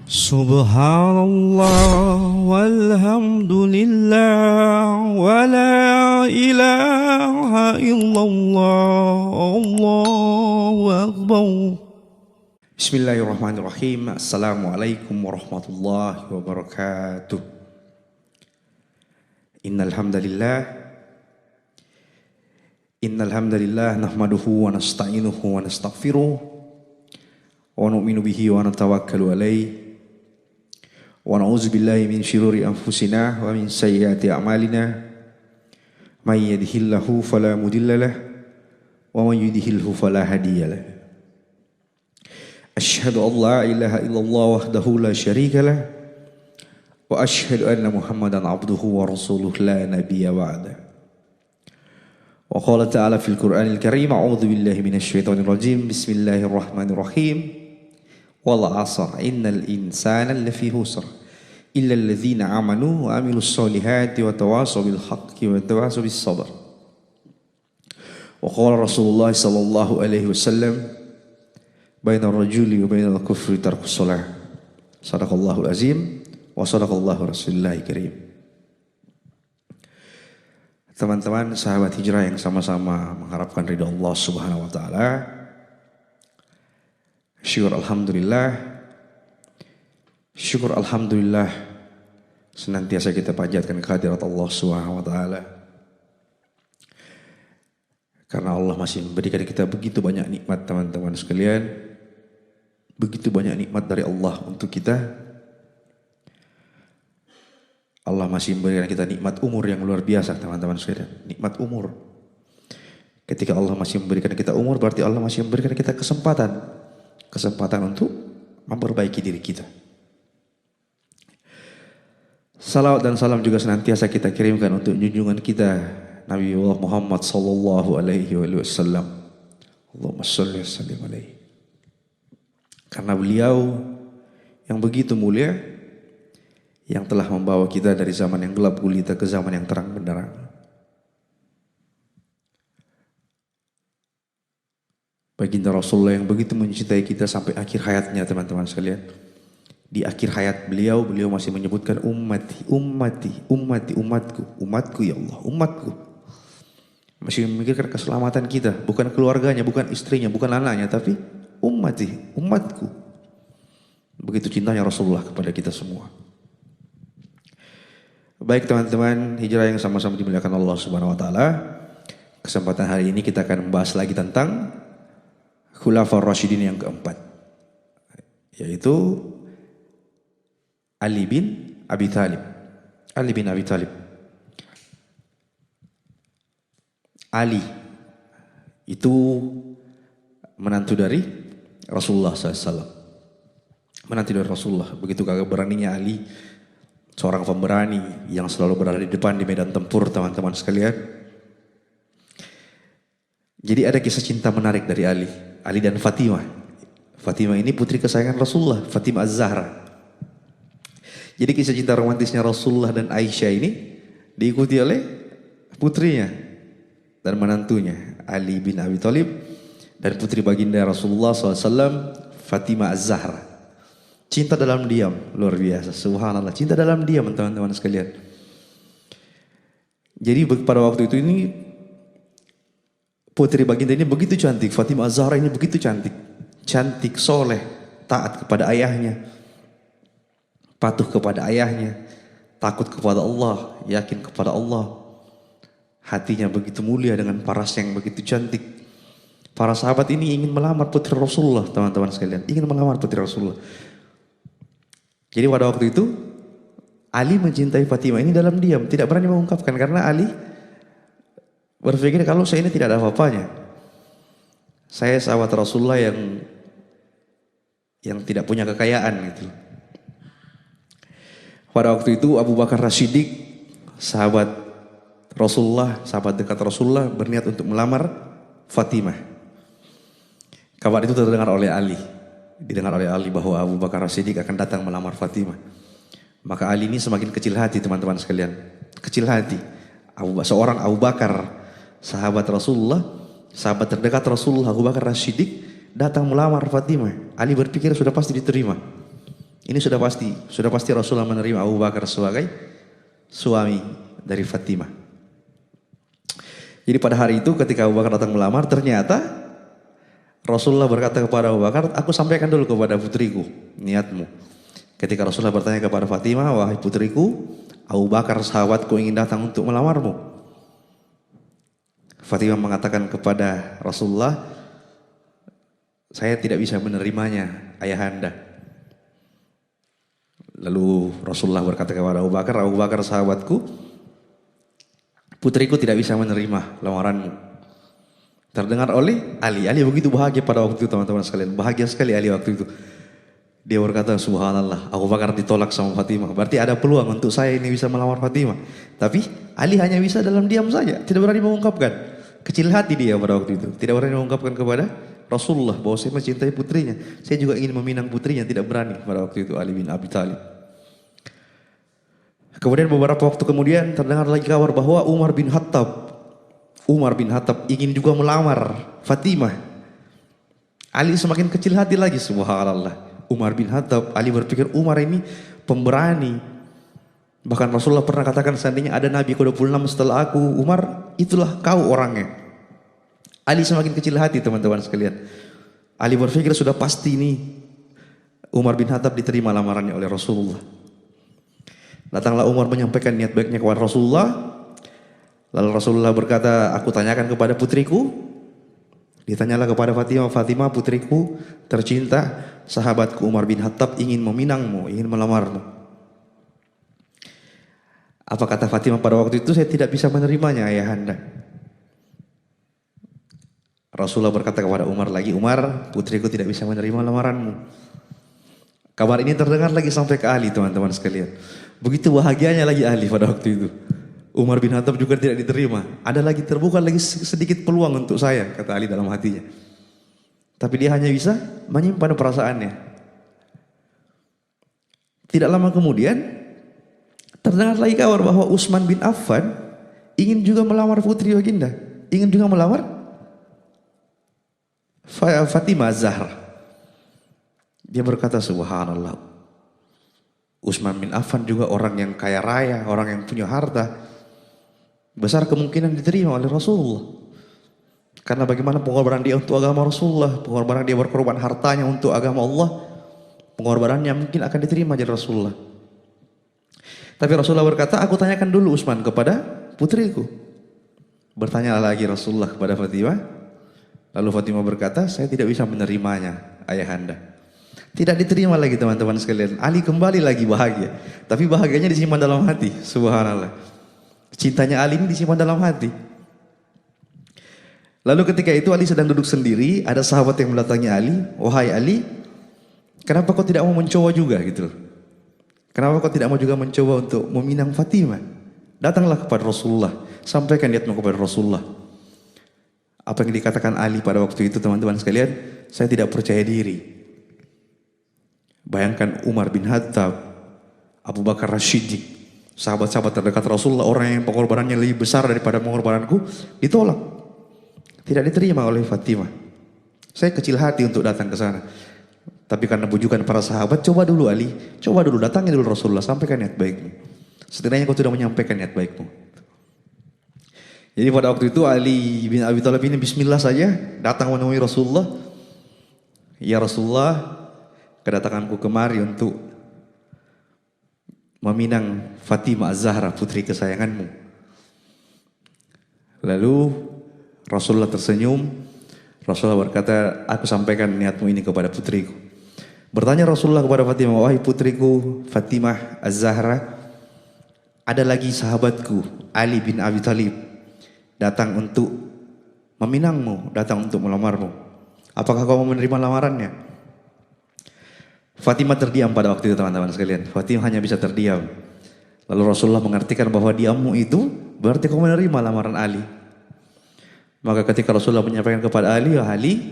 Subhanallah walhamdulillah wa la ilaha illallah Allahu akbar. Bismillahirrahmanirrahim. Assalamualaikum warahmatullahi wabarakatuh. Innal hamdalillah nahmaduhu wa nasta'inuhu wa nastaghfiruh wa nu'minu bihi wa natawakkalu alaihi wa na'udzu billahi min syururi anfusina wa min sayyiati a'malina may yahdihillahu fala mudhillalah wa may yudhlilhu fala hadiyalah. Asyhadu an la ilaha illallah wahdahu la syarika lah wa asyhadu anna Muhammadan abduhu wa rasuluh la nabiyya ba'da. Wa qala ta'ala fil Qur'anil Karim, a'udzu billahi minasy syaithanir rajim. Bismillahirrahmanirrahim. Wal 'asr innal insana lafi khusr illa alladzina amanu wa amilus solihati wa tawasaw bil haqqi wa tawasaw bis sabr. Wa qala Rasulullah sallallahu alaihi wasallam, baina ar-rajuli wa baina al-kufri tarkus shalah. Shadaqallahul azim wa shadaqallahu rasulullahil karim. Teman-teman sahabat hijrah yang sama-sama mengharapkan ridha Allah Subhanahu wa taala. Syukur alhamdulillah senantiasa kita panjatkan kehadirat Allah Subhanahu wa taala. Karena Allah masih memberikan kita begitu banyak nikmat, teman-teman sekalian. Begitu banyak nikmat dari Allah untuk kita. Allah masih memberikan kita nikmat umur yang luar biasa, teman-teman sekalian. Nikmat umur. Ketika Allah masih memberikan kita umur, berarti Allah masih memberikan kita kesempatan untuk memperbaiki diri kita. Salawat dan salam juga senantiasa kita kirimkan untuk junjungan kita Nabi Muhammad sallallahu alaihi wasallam. Allahumma shalli wa sallim alaihi. Karena beliau yang begitu mulia, yang telah membawa kita dari zaman yang gelap gulita ke zaman yang terang benderang. Baginda Rasulullah yang begitu mencintai kita sampai akhir hayatnya, teman-teman sekalian. Di akhir hayat beliau masih menyebutkan umatku ya Allah, umatku. Masih memikirkan keselamatan kita, bukan keluarganya, bukan istrinya, bukan anaknya, tapi umatku. Begitu cintanya Rasulullah kepada kita semua. Baik teman-teman hijrah yang sama-sama dimuliakan Allah Subhanahu wa taala. Kesempatan hari ini kita akan membahas lagi tentang Khulafaur Rasyidin yang keempat, yaitu Ali bin Abi Thalib. Ali itu menantu dari Rasulullah SAW. Menantu dari Rasulullah. Begitu kagak beraninya Ali, seorang pemberani yang selalu berada di depan di medan tempur, teman-teman sekalian. Jadi ada kisah cinta menarik dari Ali dan Fatimah. Fatimah ini putri kesayangan Rasulullah, Fatimah Az-Zahra. Jadi kisah cinta romantisnya Rasulullah dan Aisyah ini diikuti oleh putrinya dan menantunya Ali bin Abi Thalib dan putri baginda Rasulullah SAW, Fatimah Az-Zahra. Cinta dalam diam, luar biasa, subhanallah. Cinta dalam diam, teman-teman sekalian. Jadi pada waktu itu ini putri baginda ini begitu cantik, Fatimah Az-Zahra ini begitu cantik, soleh, taat kepada ayahnya, patuh kepada ayahnya, takut kepada Allah, yakin kepada Allah. Hatinya begitu mulia dengan paras yang begitu cantik. Para sahabat ini ingin melamar putri Rasulullah, teman-teman sekalian, ingin melamar putri Rasulullah. Jadi pada waktu itu Ali mencintai Fatimah ini dalam diam, tidak berani mengungkapkan karena Ali berpikir kalau saya ini tidak ada apa-apanya. Saya sahabat Rasulullah yang tidak punya kekayaan gitu. Pada waktu itu Abu Bakar As-Siddiq, sahabat Rasulullah, sahabat dekat Rasulullah, berniat untuk melamar Fatimah. Kabar itu terdengar oleh Ali. Didengar oleh Ali bahwa Abu Bakar As-Siddiq akan datang melamar Fatimah. Maka Ali ini semakin kecil hati, teman-teman sekalian. Kecil hati. Seorang Abu Bakar, sahabat Rasulullah, sahabat terdekat Rasulullah, Abu Bakar As-Siddiq datang melamar Fatimah. Ali berpikir sudah pasti diterima. Ini sudah pasti Rasulullah menerima Abu Bakar sebagai suami dari Fatimah. Jadi pada hari itu ketika Abu Bakar datang melamar, ternyata Rasulullah berkata kepada Abu Bakar, aku sampaikan dulu kepada putriku niatmu. Ketika Rasulullah bertanya kepada Fatimah, wahai putriku, Abu Bakar sahabatku ingin datang untuk melamarmu. Fatimah mengatakan kepada Rasulullah, saya tidak bisa menerimanya, ayahanda. Lalu Rasulullah berkata kepada Abu Bakar sahabatku, putriku tidak bisa menerima lamaranmu. Terdengar oleh Ali. Ali begitu bahagia pada waktu itu teman-teman sekalian. Bahagia sekali Ali waktu itu. Dia berkata, subhanallah, Abu Bakar ditolak sama Fatimah. Berarti ada peluang untuk saya ini bisa melamar Fatimah. Tapi Ali hanya bisa dalam diam saja. Tidak berani mengungkapkan. Kecil hati dia pada waktu itu. Tidak berani mengungkapkan kepada Rasulullah bahwa saya mencintai putrinya. Saya juga ingin meminang putrinya. Tidak berani pada waktu itu Ali bin Abi Thalib. Kemudian beberapa waktu kemudian terdengar lagi kabar bahwa Umar bin Khattab ingin juga melamar Fatimah. Ali semakin kecil hati lagi, subhanallah. Umar bin Khattab, Ali berpikir Umar ini pemberani. Bahkan Rasulullah pernah katakan seandainya ada Nabi ke-26 setelah aku, Umar, itulah kau orangnya. Ali semakin kecil hati teman-teman sekalian. Ali berpikir sudah pasti ini Umar bin Khattab diterima lamarannya oleh Rasulullah. Datanglah Umar menyampaikan niat baiknya kepada Rasulullah. Lalu Rasulullah berkata, aku tanyakan kepada putriku. Ditanyalah kepada Fatimah, Fatimah putriku tercinta, sahabatku Umar bin Khattab ingin meminangmu, ingin melamarmu. Apa kata Fatimah pada waktu itu? Saya tidak bisa menerimanya ayahanda. Rasulullah berkata kepada Umar lagi, Umar putriku tidak bisa menerima lamaranmu. Kabar ini terdengar lagi sampai ke Ali teman-teman sekalian. Begitu bahagianya lagi Ali pada waktu itu. Umar bin Khattab juga tidak diterima. Ada lagi terbuka lagi sedikit peluang untuk saya, kata Ali dalam hatinya. Tapi dia hanya bisa menyimpan perasaannya. Tidak lama kemudian terdengar lagi kabar bahwa Utsman bin Affan ingin juga melamar putri baginda, ingin juga melamar Fatimah Zahra. Dia berkata, subhanallah, Utsman bin Affan juga orang yang kaya raya, orang yang punya harta. Besar kemungkinan diterima oleh Rasulullah. Karena bagaimana pengorbanan dia untuk agama Rasulullah, pengorbanan dia berkorban hartanya untuk agama Allah, pengorbanannya mungkin akan diterima dari Rasulullah. Tapi Rasulullah berkata, aku tanyakan dulu Utsman kepada putriku. Bertanyalah lagi Rasulullah kepada Fatimah. Lalu Fatimah berkata, saya tidak bisa menerimanya ayahanda. Tidak diterima lagi teman-teman sekalian. Ali kembali lagi bahagia. Tapi bahagianya disimpan dalam hati. Subhanallah. Cintanya Ali ini disimpan dalam hati. Lalu ketika itu Ali sedang duduk sendiri. Ada sahabat yang mendatangi Ali. Wahai Ali, kenapa kau tidak mau mencoba juga gitu? Kenapa kau tidak mau juga mencoba untuk meminang Fatimah? Datanglah kepada Rasulullah. Sampaikan niatmu kepada Rasulullah. Apa yang dikatakan Ali pada waktu itu teman-teman sekalian? Saya tidak percaya diri. Bayangkan Umar bin Khattab, Abu Bakar As-Siddiq, sahabat-sahabat terdekat Rasulullah, orang yang pengorbanannya lebih besar daripada pengorbananku, ditolak. Tidak diterima oleh Fatimah. Saya kecil hati untuk datang ke sana. Tapi karena bujukan para sahabat, coba dulu Ali, coba dulu datangi dulu Rasulullah, sampaikan niat baikmu. Setidaknya kau sudah menyampaikan niat baikmu. Jadi pada waktu itu Ali bin Abi Thalib ini bismillah saja datang menemui Rasulullah. Ya Rasulullah, kedatanganku kemari untuk meminang Fatimah Az-Zahra, putri kesayanganmu. Lalu Rasulullah tersenyum. Rasulullah berkata, aku sampaikan niatmu ini kepada putriku. Bertanya Rasulullah kepada Fatimah, wahai putriku Fatimah Az-Zahra, ada lagi sahabatku Ali bin Abi Thalib datang untuk meminangmu, datang untuk melamarmu. Apakah kau mau menerima lamarannya? Fatimah terdiam pada waktu itu teman-teman sekalian. Fatimah hanya bisa terdiam. Lalu Rasulullah mengartikan bahwa diammu itu berarti kau menerima lamaran Ali. Maka ketika Rasulullah menyampaikan kepada Ali, ya Ali,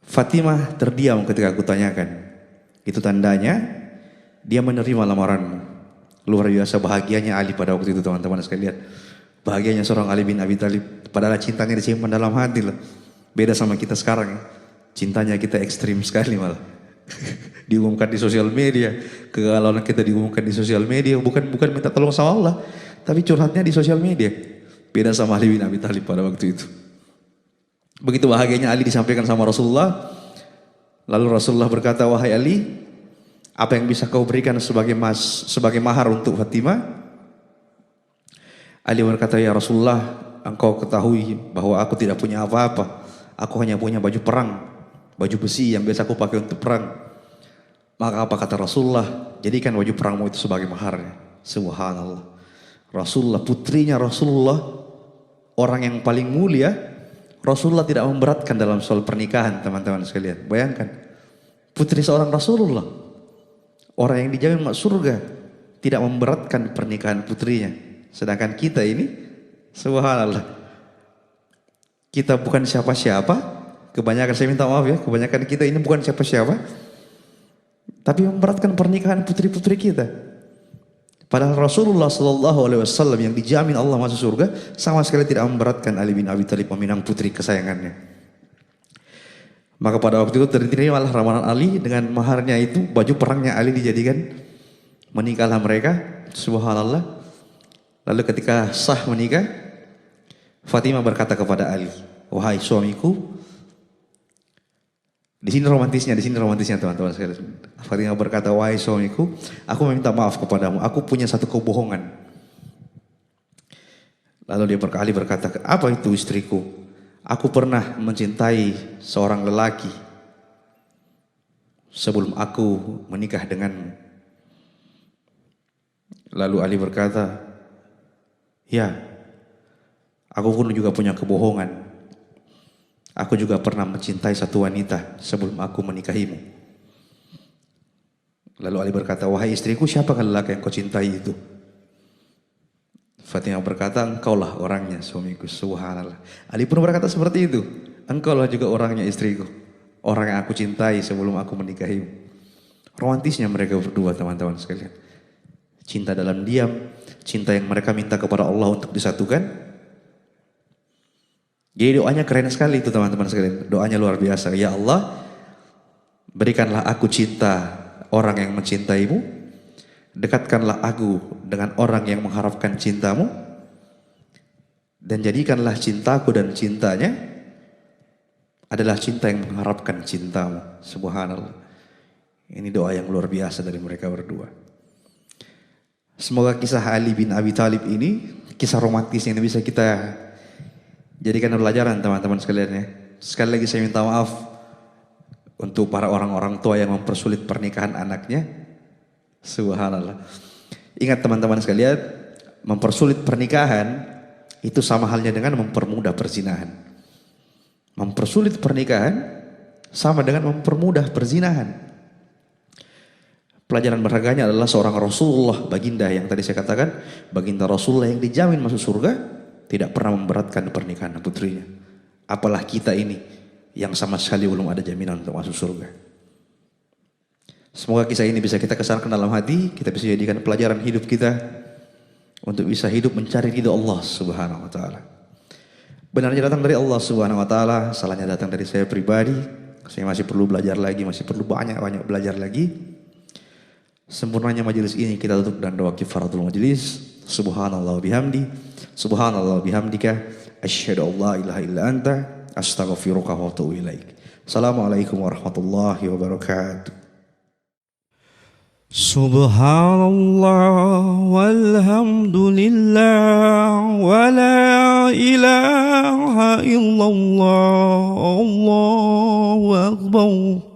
Fatimah terdiam ketika aku tanyakan. Itu tandanya dia menerima lamaranmu. Luar biasa bahagianya Ali pada waktu itu teman-teman sekalian. Bahagianya seorang Ali bin Abi Thalib. Padahal cintanya disimpan dalam hati loh. Beda sama kita sekarang ya. Cintanya kita ekstrim sekali malah. Diumumkan di sosial media, kegalauan kita diumumkan di sosial media, bukan minta tolong sama Allah, tapi curhatnya di sosial media. Beda sama Ali bin Abi Thalib pada waktu itu. Begitu bahagianya Ali disampaikan sama Rasulullah. Lalu Rasulullah berkata, wahai Ali, apa yang bisa kau berikan sebagai mahar untuk Fatimah? Ali berkata, ya Rasulullah, engkau ketahui bahwa aku tidak punya apa-apa. Aku hanya punya baju perang, baju besi yang biasa aku pakai untuk perang. Maka apa kata Rasulullah? Jadikan baju perangmu itu sebagai maharnya. Subhanallah. Rasulullah, putrinya Rasulullah, orang yang paling mulia, Rasulullah tidak memberatkan dalam soal pernikahan, teman-teman sekalian. Bayangkan, putri seorang Rasulullah, orang yang dijamin masuk surga, tidak memberatkan pernikahan putrinya. Sedangkan kita ini, subhanallah, kita bukan siapa-siapa. Kebanyakan, saya minta maaf ya, kebanyakan kita ini bukan siapa-siapa, tapi memberatkan pernikahan putri-putri kita. Padahal Rasulullah SAW yang dijamin Allah masuk surga sama sekali tidak memberatkan Ali bin Abi Thalib meminang putri kesayangannya. Maka pada waktu itu terterimalah ramalan Ali dengan maharnya itu, baju perangnya Ali dijadikan. Menikahlah mereka, subhanallah. Lalu ketika sah menikah, Fatimah berkata kepada Ali, wahai suamiku. Di sini romantisnya teman-teman sekalian. Fatimah berkata, wahai suamiku, aku meminta maaf kepadamu, aku punya satu kebohongan. Lalu Ali berkata, apa itu istriku? Aku pernah mencintai seorang lelaki sebelum aku menikah denganmu. Lalu Ali berkata, ya, aku pun juga punya kebohongan. Aku juga pernah mencintai satu wanita sebelum aku menikahimu. Lalu Ali berkata, wahai istriku, siapakah lelaki yang kau cintai itu? Fatimah berkata, engkaulah orangnya suamiku. Subhanallah. Ali pun berkata seperti itu, engkaulah juga orangnya istriku, orang yang aku cintai sebelum aku menikahimu. Romantisnya mereka berdua, teman-teman sekalian. Cinta dalam diam, cinta yang mereka minta kepada Allah untuk disatukan. Jadi doanya keren sekali itu, teman-teman sekalian. Doanya luar biasa. Ya Allah, berikanlah aku cinta orang yang mencintaimu. Dekatkanlah aku dengan orang yang mengharapkan cintamu. Dan jadikanlah cintaku dan cintanya adalah cinta yang mengharapkan cintamu. Subhanallah. Ini doa yang luar biasa dari mereka berdua. Semoga kisah Ali bin Abi Thalib ini, kisah romantis yang bisa kita jadikan pelajaran, teman-teman sekalian ya. Sekali lagi saya minta maaf untuk para orang-orang tua yang mempersulit pernikahan anaknya. Subhanallah. Ingat teman-teman sekalian, mempersulit pernikahan itu sama halnya dengan mempermudah perzinahan. Mempersulit pernikahan sama dengan mempermudah perzinahan. Pelajaran berharganya adalah seorang Rasulullah, baginda yang tadi saya katakan, baginda Rasulullah yang dijamin masuk surga, tidak pernah memberatkan pernikahan putrinya. Apalah kita ini yang sama sekali belum ada jaminan untuk masuk surga. Semoga kisah ini bisa kita kesankan dalam hati, kita bisa jadikan pelajaran hidup kita untuk bisa hidup mencari ridho Allah Subhanahu wa taala. Benarnya datang dari Allah Subhanahu wa taala, salahnya datang dari saya pribadi. Saya masih perlu belajar lagi, masih perlu banyak belajar lagi. Sempurnanya majelis ini kita tutup dengan doa kifaratul majelis. Subhanallah bihamdi, subhanallah bihamdika, asyhadu an la ilaha illa anta, astaghfiruka wa atubu ilaik. Assalamualaikum warahmatullahi wabarakatuh. Subhanallah walhamdulillah wa la ilaha illallah, Allahu akbar.